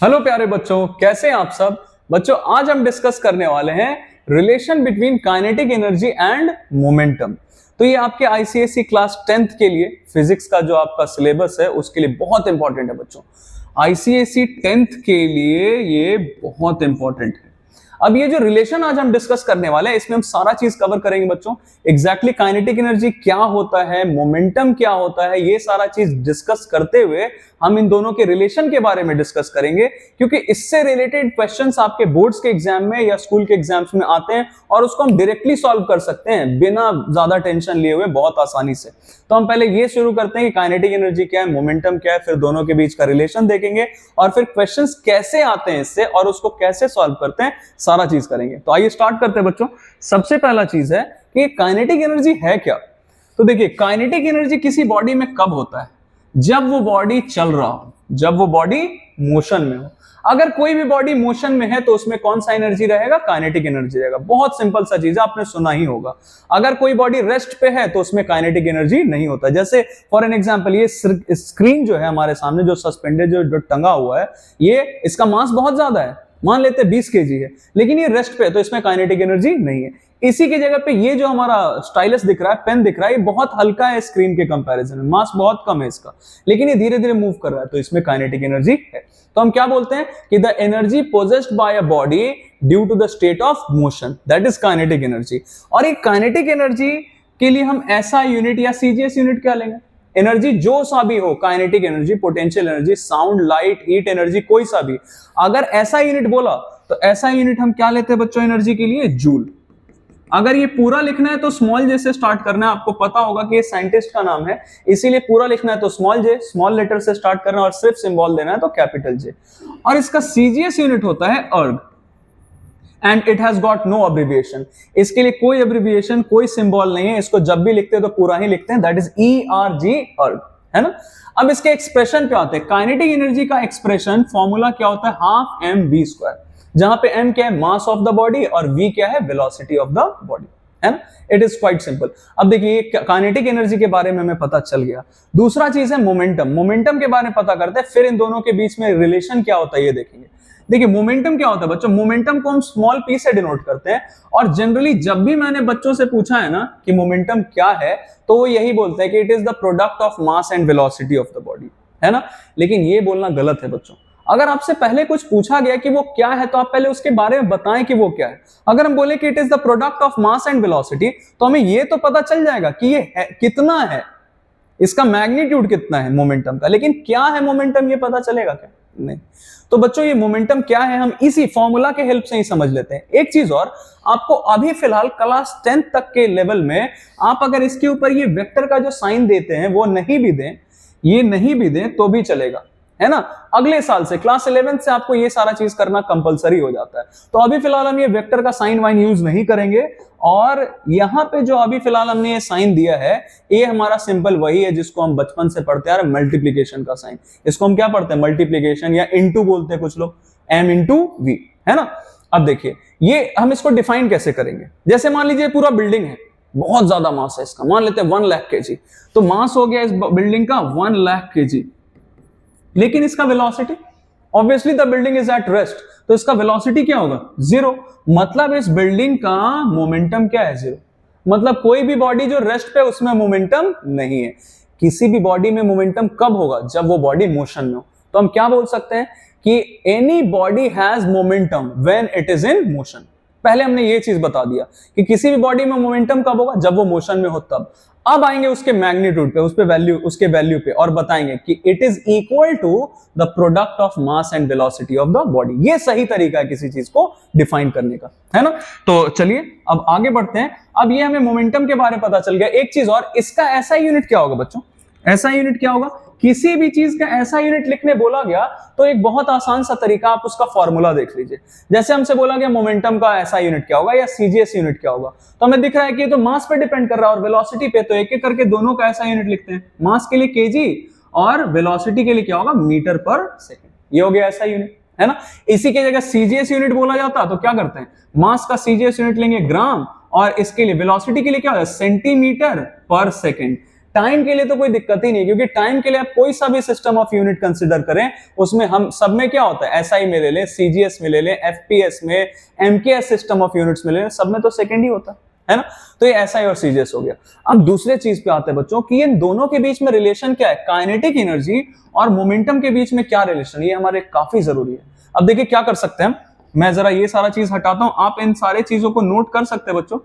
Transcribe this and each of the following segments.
Hello प्यारे बच्चों, कैसे हैं आप सब। बच्चों, आज हम डिस्कस करने वाले हैं relation between kinetic energy and momentum. तो ये आपके आईसीएसई क्लास 10th के लिए फिजिक्स का जो आपका सिलेबस है उसके लिए बहुत इंपॉर्टेंट है बच्चों। आईसीएसई 10th के लिए ये बहुत इंपॉर्टेंट है। अब ये जो रिलेशन आज हम डिस्कस करने वाले हैं इसमें हम सारा चीज कवर करेंगे बच्चों। एग्जैक्टली काइनेटिक एनर्जी क्या होता है, मोमेंटम क्या होता है, ये सारा चीज डिस्कस करते हुए हम इन दोनों के रिलेशन के बारे में डिस्कस करेंगे, क्योंकि इससे रिलेटेड क्वेश्चंस आपके बोर्ड्स के एग्जाम में या स्कूल के एग्जाम्स में आते हैं और उसको हम डायरेक्टली सॉल्व कर सकते हैं बिना ज्यादा टेंशन लिए हुए, बहुत आसानी से। तो हम पहले ये शुरू करते हैं कि काइनेटिक एनर्जी क्या है, मोमेंटम क्या है, फिर दोनों के बीच का रिलेशन देखेंगे और फिर क्वेश्चंस कैसे आते हैं इससे और उसको कैसे सॉल्व करते हैं, सारा चीज करेंगे। तो आइए स्टार्ट करते हैं बच्चों। सबसे पहला चीज है कि काइनेटिक एनर्जी है क्या। तो देखिए, काइनेटिक एनर्जी किसी बॉडी में कब होता है? जब वो बॉडी चल रहा हो, जब वो बॉडी मोशन में हो। अगर कोई भी बॉडी मोशन में है तो उसमें कौन सा एनर्जी रहेगा? काइनेटिक एनर्जी रहेगा। बहुत सिंपल सा चीज है, आपने सुना ही होगा। अगर कोई बॉडी रेस्ट पे है तो उसमें काइनेटिक एनर्जी नहीं होता। जैसे फॉर एन एग्जांपल, ये स्क्रीन जो है हमारे सामने जो सस्पेंडेड जो टंगा हुआ है, ये इसका मास बहुत ज्यादा है, मान लेते हैं 20 kg है, लेकिन ये रेस्ट पे है तो इसमें काइनेटिक एनर्जी नहीं है। इसी की जगह पे ये जो हमारा स्टाइलस दिख रहा है, पेन दिख रहा है, ये बहुत हल्का है स्क्रीन के कंपैरिजन में, मास बहुत कम है इसका, लेकिन ये धीरे धीरे मूव कर रहा है तो इसमें काइनेटिक एनर्जी है। तो हम क्या बोलते हैं कि the energy possessed by a body due to the state of motion, that is kinetic energy. और ये काइनेटिक एनर्जी के लिए हम ऐसा यूनिट या सीजीएस यूनिट क्या लेंगे? एनर्जी जो सा भी हो, kinetic energy, potential energy, sound, light, heat energy, कोई सा भी, अगर ऐसा यूनिट बोला तो ऐसा यूनिट हम क्या लेते हैं बच्चों एनर्जी के लिए? जूल। अगर ये पूरा लिखना है तो स्मॉल जे से स्टार्ट करना है। आपको पता होगा कि ये साइंटिस्ट का नाम है, इसीलिए पूरा लिखना है तो स्मॉल जे, स्मॉल लेटर से स्टार्ट करना, और सिर्फ सिंबल देना है तो कैपिटल जे। और इसका सीजीएस यूनिट होता है erg, and it has got no abbreviation. इसके लिए कोई अब्रिविएशन, कोई सिंबल नहीं है। इसको जब भी लिखते हैं तो पूरा ही लिखते हैं, दैट इज ERG, अर्ग, है ना। अब इसके एक्सप्रेशन पे आते हैं। काइनेटिक एनर्जी का एक्सप्रेशन फॉर्मूला क्या होता है? हाफ mv², जहां पे m क्या है? मास ऑफ द बॉडी, और v क्या है? वेलोसिटी ऑफ द बॉडी, है ना। It is quite simple. अब देखिए, काइनेटिक एनर्जी के बारे में हमें पता चल गया। दूसरा चीज है मोमेंटम। मोमेंटम के बारे में पता करते हैं, फिर इन दोनों के बीच में रिलेशन क्या होता है ये देखेंगे। देखिए, मोमेंटम क्या होता है बच्चों? मोमेंटम को हम स्मॉल p से डिनोट करते हैं, और जनरली जब भी मैंने बच्चों से पूछा है ना कि मोमेंटम क्या है, तो वो यही बोलते हैं कि it is the product of mass and velocity of the body, है ना। लेकिन ये बोलना गलत है बच्चों। अगर आपसे पहले कुछ पूछा गया कि वो क्या है, तो आप पहले उसके बारे में बताएं कि वो क्या है। अगर हम बोले कि it is the product of mass and velocity, तो हमें ये तो पता चल जाएगा कि ये है, कितना है, इसका मैग्नीट्यूड कितना है मोमेंटम का, लेकिन क्या है मोमेंटम ये पता चलेगा क्या? नहीं। तो बच्चों, ये मोमेंटम क्या है हम इसी फॉर्मूला के हेल्प से ही समझ लेते हैं। एक चीज और, आपको अभी फिलहाल क्लास 10th तक के लेवल में आप अगर इसके ऊपर ये वेक्टर का जो साइन देते हैं वो नहीं भी दें, ये नहीं भी दें तो भी चलेगा, है ना। अगले साल से क्लास 11th से आपको ये सारा चीज करना कंपलसरी हो जाता है। तो अभी फिलहाल हम ये वेक्टर का साइन वाइन यूज नहीं करेंगे, और यहां पे जो अभी फिलहाल हमने ये साइन दिया है, ये हमारा सिंपल वही है जिसको हम बचपन से पढ़ते आ रहे हैं, मल्टीप्लीकेशन का साइन। इसको हम क्या पढ़ते हैं? मल्टीप्लीकेशन, या इनटू बोलते हैं कुछ लोग, m इंटू v, है ना। अब देखिए, ये हम इसको डिफाइन कैसे करेंगे। जैसे मान लीजिए पूरा बिल्डिंग है, बहुत ज्यादा मास है इसका, मान लेते हैं 1 लाख kg, तो मास हो गया इस बिल्डिंग का 1 लाख kg, लेकिन इसका velocity, obviously the building is at rest, तो इसका वेलोसिटी क्या होगा? 0। मतलब इस बिल्डिंग का मोमेंटम क्या है? 0। मतलब कोई भी बॉडी जो रेस्ट पे उसमें मोमेंटम नहीं है। किसी भी बॉडी में मोमेंटम कब होगा? जब वो बॉडी मोशन में हो। तो हम क्या बोल सकते हैं कि any body has momentum when it is in motion. पहले हमने ये चीज बता दिया कि किसी भी बॉडी में मोमेंटम कब होगा? जब वो मोशन में हो तब। अब आएंगे उसके मैग्नीट्यूड पे, उस पे वैल्यू, उसके वैल्यू पे, और बताएंगे कि it is equal to the product of mass and velocity of the body. ये सही तरीका है किसी चीज को डिफाइन करने का, है ना। तो चलिए अब आगे बढ़ते हैं। अब ये हमें मोमेंटम के बारे में पता चल गया। एक चीज और, इसका ऐसा यूनिट क्या होगा बच्चों? ऐसा यूनिट क्या होगा? किसी भी चीज का ऐसा यूनिट लिखने बोला गया तो एक बहुत आसान सा तरीका, आप उसका फॉर्मूला देख लीजिए। जैसे हमसे बोला गया मोमेंटम का ऐसा यूनिट क्या होगा या सीजीएस यूनिट क्या होगा, तो हमें दिख रहा है कि ये तो मास पे डिपेंड कर रहा है और वेलोसिटी पे, तो एक एक करके दोनों का ऐसा यूनिट लिखते हैं। मास के लिए केजी और वेलोसिटी के लिए क्या होगा? मीटर पर सेकेंड। ये हो गया ऐसा यूनिट, है ना। इसी की जगह सीजीएस यूनिट बोला जाता तो क्या करते हैं? मास का सीजीएस यूनिट लेंगे ग्राम, और इसके लिए वेलोसिटी के लिए क्या होगा? सेंटीमीटर पर सेकेंड। टाइम के लिए तो कोई दिक्कत ही नहीं, क्योंकि टाइम के लिए आप कोई सा भी सिस्टम ऑफ यूनिट कंसिडर करें, उसमें हम सब में क्या होता है, एसआई में ले लें, सीजीएस में ले लें, एफपीएस में, एमकेएस सिस्टम ऑफ यूनिट्स में ले लें, सब में तो सेकंड ही होता है ना। तो ये एसआई और सीजीएस हो गया। अब दूसरे चीज पे आते हैं बच्चों कि इन दोनों के बीच में रिलेशन क्या है, काइनेटिक एनर्जी और मोमेंटम के बीच में क्या रिलेशन, ये हमारे काफी जरूरी है। अब देखिए क्या कर सकते हैं, मैं जरा ये सारा चीज हटाता हूं, आप इन सारे चीजों को नोट कर सकते हैं बच्चों,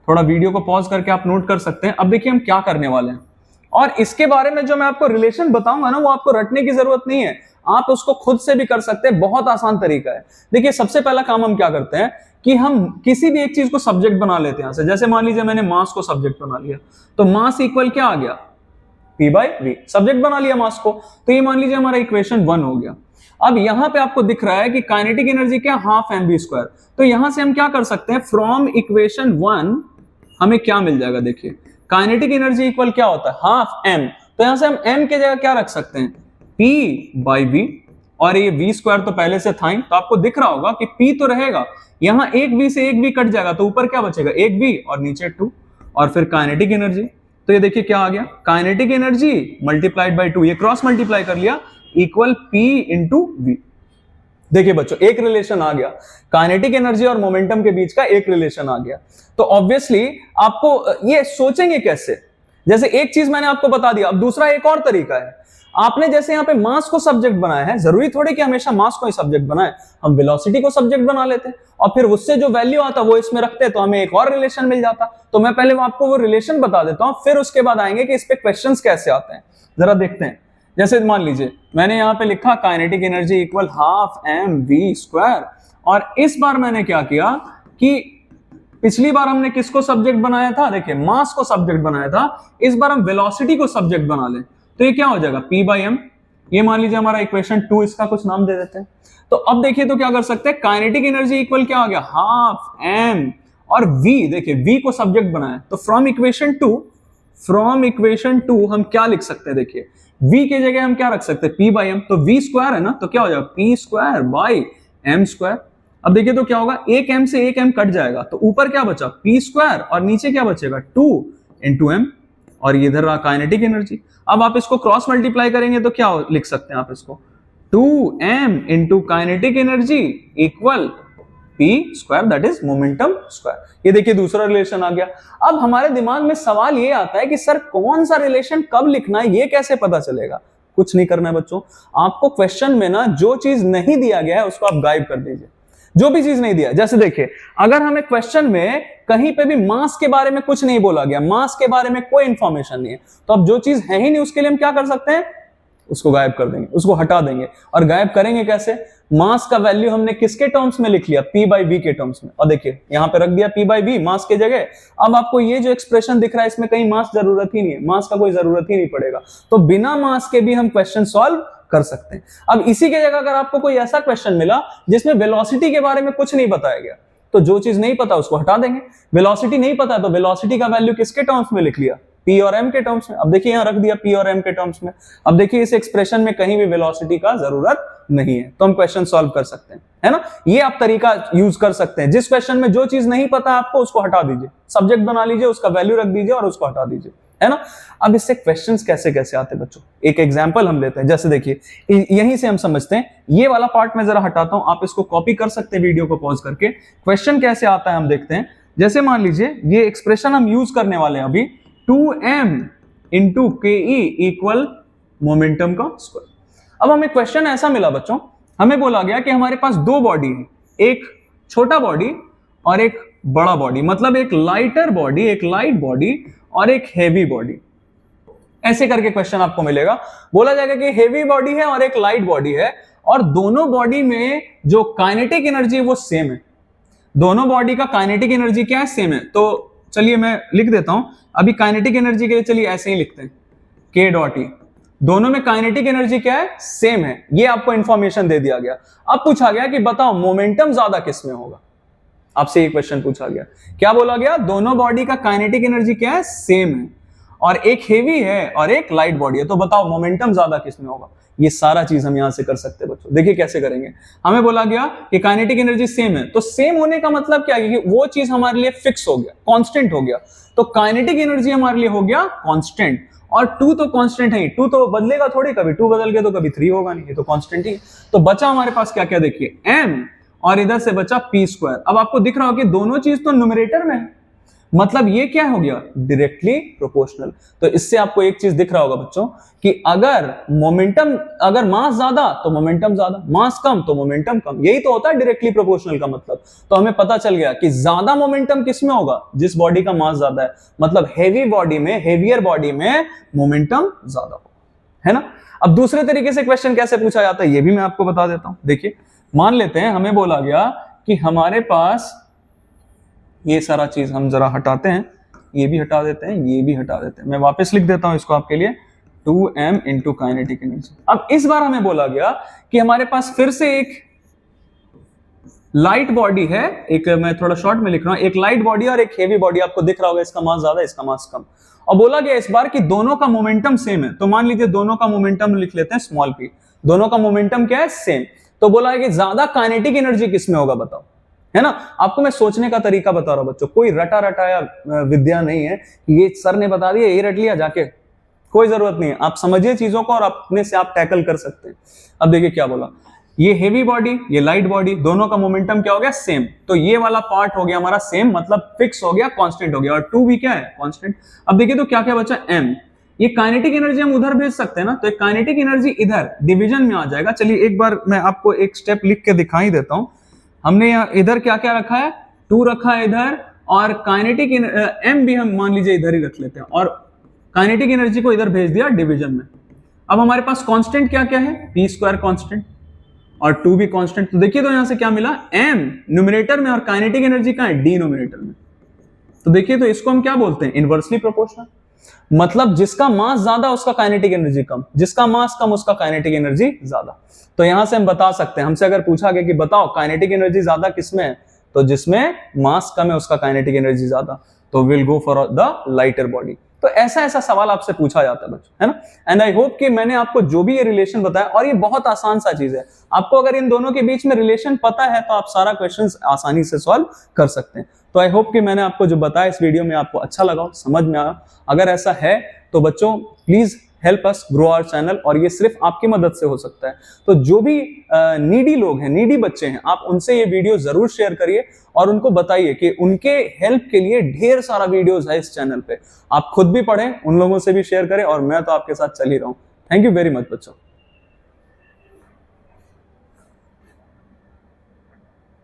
थोड़ा वीडियो को पॉज करके आप नोट कर सकते हैं। अब देखिए हम क्या करने वाले हैं, और इसके बारे में जो मैं आपको रिलेशन बताऊंगा ना, वो आपको रटने की जरूरत नहीं है, आप उसको खुद से भी कर सकते हैं, बहुत आसान तरीका है। देखिए सबसे पहला काम हम क्या करते हैं कि हम किसी भी एक चीज को सब्जेक्ट बना लेते हैं यहां से। जैसे मान लीजिए मैंने मास को सब्जेक्ट बना लिया, तो मास इक्वल क्या आ गया, P/V, सब्जेक्ट बना लिया मास को, तो ये मान लीजिए हमारा इक्वेशन 1 हो गया। अब यहां पे आपको दिख रहा है कि काइनेटिक एनर्जी क्या, हाफ mv², तो यहां से हम क्या कर सकते हैं, फ्रॉम इक्वेशन 1 हमें क्या मिल जाएगा, देखिए काइनेटिक एनर्जी इक्वल क्या होता है, हाफ m, तो यहां से हम m के जगह क्या रख सकते हैं, P/V, और ये v² तो पहले से था ही, तो आपको दिख रहा होगा कि P तो रहेगा, यहां एक v से एक v कट जाएगा, तो ऊपर क्या बचेगा, एक v और नीचे 2, और फिर काइनेटिक एनर्जी, तो ये देखिए क्या आ गया, काइनेटिक एनर्जी मल्टीप्लाइड बाय 2, ये क्रॉस मल्टीप्लाई कर लिया, इक्वल P इंटू V। देखिए बच्चों एक रिलेशन आ गया, काइनेटिक एनर्जी और मोमेंटम के बीच का एक रिलेशन आ गया। तो ऑब्वियसली आपको ये सोचेंगे कैसे, जैसे एक चीज मैंने आपको बता दिया, अब दूसरा एक और तरीका है, आपने जैसे यहाँ पे मास को सब्जेक्ट बनाया है, जरूरी थोड़ी कि हमेशा मास को ही सब्जेक्ट बनाए, हम वेलोसिटी को सब्जेक्ट बना लेते हैं और फिर उससे जो वैल्यू आता वो इसमें रखते हैं, तो हमें एक और रिलेशन मिल जाता। तो मैं पहले आपको वो रिलेशन बता देता हूं, फिर उसके बाद आएंगे कि इस पे क्वेश्चंस कैसे आते हैं, जरा देखते हैं। जैसे मान लीजिए मैंने यहाँ पे लिखा kinetic energy equal half mv², और इस बार मैंने क्या किया कि पिछली बार हमने किसको सब्जेक्ट बनाया था, देखिए मास को सब्जेक्ट बनाया था, इस बार हम वेलोसिटी को सब्जेक्ट बना लें, तो ये क्या हो जाएगा, P/m, ये मान लीजिए हमारा इक्वेशन 2, इसका कुछ नाम दे देते हैं। तो अब देखिए तो क्या कर सकते हैं, काइनेटिक एनर्जी इक्वल क्या हो गया, हाफ m, और v, देखिए v को सब्जेक्ट बनाया, तो फ्रॉम इक्वेशन 2 हम क्या लिख सकते हैं, देखिए v के जगह हम क्या रख सकते हैं, P/m, तो v² है ना, तो क्या हो जाएगा P²/m²। अब देखिए तो क्या होगा, एक m से एक m कट जाएगा, तो ऊपर क्या बचा, P² और नीचे क्या बचेगा, 2 इंटू m, और ये इधर रहा काइनेटिक एनर्जी। अब आप इसको क्रॉस मल्टीप्लाई करेंगे तो क्या लिख सकते हैं आप इसको, 2m into kinetic energy equal P², that is momentum square. ये देखिए दूसरा रिलेशन आ गया। अब हमारे दिमाग में सवाल ये आता है कि सर कौन सा रिलेशन कब लिखना है, ये कैसे पता चलेगा। कुछ नहीं करना है बच्चों, आपको क्वेश्चन में ना जो चीज नहीं दिया गया है उसको आप गायब कर दीजिए, जो भी चीज नहीं दिया। जैसे देखिए अगर हमें क्वेश्चन में कहीं पे भी मास के बारे में कुछ नहीं बोला गया, मास के बारे में कोई इंफॉर्मेशन नहीं है, तो अब जो चीज है ही नहीं उसके लिए हम क्या कर सकते हैं, उसको गायब कर देंगे, उसको हटा देंगे। और गायब करेंगे कैसे, मास का वैल्यू हमने किसके टर्म्स में लिख लिया, P/V के टर्म्स में, और देखिए यहां पे रख दिया P/V मास के जगह। अब आपको ये जो एक्सप्रेशन दिख रहा है इसमें कहीं मास जरूरत ही नहीं है, मास का कोई जरूरत ही नहीं पड़ेगा, तो बिना मास के भी हम क्वेश्चन सॉल्व कर सकते हैं। अब इसी के जगह अगर आपको कोई ऐसा क्वेश्चन मिला जिसमें वेलोसिटी के बारे में कुछ नहीं बताया गया, तो जो चीज नहीं पता उसको हटा देंगे। वेलोसिटी नहीं पता तो वेलोसिटी का वैल्यू किसके टर्म्स में लिख लिया, P और M के टर्म्स में। अब देखिए यहां रख दिया P और M के टर्म्स में। अब देखिए इस एक्सप्रेशन में कहीं भी वेलोसिटी का जरूरत नहीं है, तो हम क्वेश्चन सॉल्व कर सकते हैं, है ना। ये आप तरीका यूज कर सकते हैं, जिस क्वेश्चन में जो चीज नहीं पता आपको उसको हटा दीजिए, सब्जेक्ट बना लीजिए, उसका वैल्यू रख दीजिए और उसको हटा दीजिए, है ना। अब इससे क्वेश्चंस कैसे कैसे आते हैं बच्चों, एक एग्जांपल हम लेते हैं। जैसे देखिए यहीं से हम समझते हैं, ये वाला पार्ट मैं जरा हटाता हूं, आप इसको कॉपी कर सकते हैं वीडियो को पॉज करके। क्वेश्चन कैसे आता है हम देखते हैं। जैसे मान लीजिए ये एक्सप्रेशन हम यूज करने वाले हैं अभी, 2m इंटू के इक्वल मोमेंटम का स्क्वायर। अब हमें क्वेश्चन ऐसा मिला बच्चों, हमें बोला गया कि हमारे पास दो बॉडी है, एक छोटा बॉडी और एक बड़ा बॉडी, मतलब एक लाइटर बॉडी, एक लाइट बॉडी और एक हेवी बॉडी। ऐसे करके क्वेश्चन आपको मिलेगा। बोला जाएगा कि हेवी बॉडी है और एक लाइट बॉडी है, और दोनों बॉडी में जो काइनेटिक एनर्जी है वो सेम है। दोनों बॉडी का काइनेटिक एनर्जी क्या है, सेम है। तो चलिए मैं लिख देता हूं अभी काइनेटिक एनर्जी के लिए, चलिए ऐसे ही लिखते हैं K.E, दोनों में काइनेटिक एनर्जी क्या है, सेम है। ये आपको इंफॉर्मेशन दे दिया गया। अब पूछा गया कि बताओ मोमेंटम ज्यादा किस में होगा, आपसे ये क्वेश्चन पूछा गया। क्या बोला गया, दोनों बॉडी का काइनेटिक एनर्जी क्या है, सेम है, और एक हेवी है और एक लाइट बॉडी है, तो बताओ मोमेंटम ज्यादा किसमें होगा। ये सारा चीज हम यहां से कर सकते हैं बच्चों। देखिए कैसे करेंगे। हमें बोला गया कि काइनेटिक एनर्जी सेम है, तो सेम होने का मतलब क्या है कि वो चीज हमारे लिए फिक्स हो गया, कांस्टेंट हो गया, तो काइनेटिक एनर्जी हमारे लिए हो गया कांस्टेंट। और 2 तो कांस्टेंट है, 2 तो बदलेगा थोड़ी, कभी 2 बदल गया तो कभी 3 होगा नहीं, ये तो कांस्टेंट ही। तो बचा हमारे पास क्या क्या, देखिए m, और इधर से बचा p²। अब आपको दिख रहा हो कि दोनों चीज तो न्यूमरेटर में है, मतलब ये क्या हो गया, डायरेक्टली प्रोपोर्शनल। तो इससे आपको एक चीज दिख रहा होगा बच्चों कि अगर मास ज्यादा तो मोमेंटम ज्यादा, मास कम तो मोमेंटम कम, यही तो होता है डायरेक्टली प्रोपोर्शनल का मतलब। तो हमें पता चल गया कि ज्यादा मोमेंटम किसमें होगा, जिस बॉडी का मास ज्यादा है, मतलब हेवियर बॉडी में मोमेंटम ज्यादा होगा, है ना। अब दूसरे तरीके से क्वेश्चन कैसे पूछा जाता है ये भी मैं आपको बता देता हूं। देखिए मान लेते हैं हमें बोला गया कि हमारे पास ये सारा चीज हम जरा हटाते हैं, ये भी हटा देते हैं, ये भी हटा देते हैं, मैं वापस लिख देता हूं इसको आपके लिए, 2m इंटू काइनेटिक एनर्जी। अब इस बार हमें बोला गया कि हमारे पास फिर से एक लाइट बॉडी है, एक मैं थोड़ा शॉर्ट में लिख रहा हूं, एक लाइट बॉडी और एक हेवी बॉडी, आपको दिख रहा होगा इसका मास ज्यादा इसका मास कम। और बोला गया इस बार कि दोनों का मोमेंटम सेम है, तो मान लीजिए दोनों का मोमेंटम लिख लेते हैं स्मॉल p, दोनों का मोमेंटम क्या है, सेम। तो बोला है कि ज्यादा काइनेटिक एनर्जी किसमें होगा बताओ, है ना। आपको मैं सोचने का तरीका बता रहा हूं बच्चों, कोई रटा रटाया विद्या नहीं है कि ये सर ने बता दिया ये रट लिया जाके, कोई जरूरत नहीं है। आप समझिए चीजों को और अपने से आप टैकल कर सकते हैं। अब देखिए क्या बोला, ये हेवी बॉडी ये लाइट बॉडी, दोनों का मोमेंटम क्या हो गया, सेम। तो ये वाला पार्ट हो गया हमारा सेम, मतलब फिक्स हो गया, कांस्टेंट हो गया, और 2 भी क्या है, कांस्टेंट। अब देखिए तो क्या क्या बचा, m। ये काइनेटिक एनर्जी हम उधर भेज सकते हैं ना, तो एक काइनेटिक एनर्जी इधर डिवीजन में आ जाएगा। चलिए एक बार मैं आपको एक स्टेप लिख के दिखाई देता हूं। हमने यहाँ इधर क्या क्या रखा है, 2 रखा है इधर, और काइनेटिक m भी हम मान लीजिए इधर ही रख लेते हैं, और काइनेटिक एनर्जी को इधर भेज दिया डिवीजन में। अब हमारे पास कांस्टेंट क्या क्या है, p² कांस्टेंट और 2 भी कांस्टेंट। तो देखिए तो यहां से क्या मिला, m न्यूमरेटर में और काइनेटिक एनर्जी कहां है, डिनोमिनेटर में। तो देखिए तो इसको हम क्या बोलते हैं, इनवर्सली प्रोपोर्शनल, मतलब जिसका मास ज्यादा उसका काइनेटिक एनर्जी कम, जिसका मास कम उसका काइनेटिक एनर्जी ज्यादा। तो यहां से हम बता सकते हैं, हमसे अगर पूछा गया कि बताओ काइनेटिक एनर्जी ज्यादा किसमें है, तो जिसमें मास कम है उसका काइनेटिक एनर्जी ज्यादा, तो will go for the lighter body. तो ऐसा ऐसा सवाल आपसे पूछा जाता है बच्चों, है ना। एंड आई होप कि मैंने आपको जो भी ये रिलेशन बताया, और ये बहुत आसान सा चीज है, आपको अगर इन दोनों के बीच में रिलेशन पता है तो आप सारा क्वेश्चन आसानी से सॉल्व कर सकते हैं। तो आई होप कि मैंने आपको जो बताया इस वीडियो में आपको अच्छा लगा, समझ में आया। अगर ऐसा है तो बच्चों please help us grow our channel, और ये सिर्फ आपकी मदद से हो सकता है। तो जो भी नीडी लोग हैं, नीडी बच्चे हैं, आप उनसे ये वीडियो जरूर शेयर करिए और उनको बताइए कि उनके हेल्प के लिए ढेर सारा वीडियोस है इस चैनल पे। आप खुद भी पढ़ें, उन लोगों से भी शेयर करें, और मैं तो आपके साथ चल ही रहा हूं। थैंक यू वेरी मच बच्चों।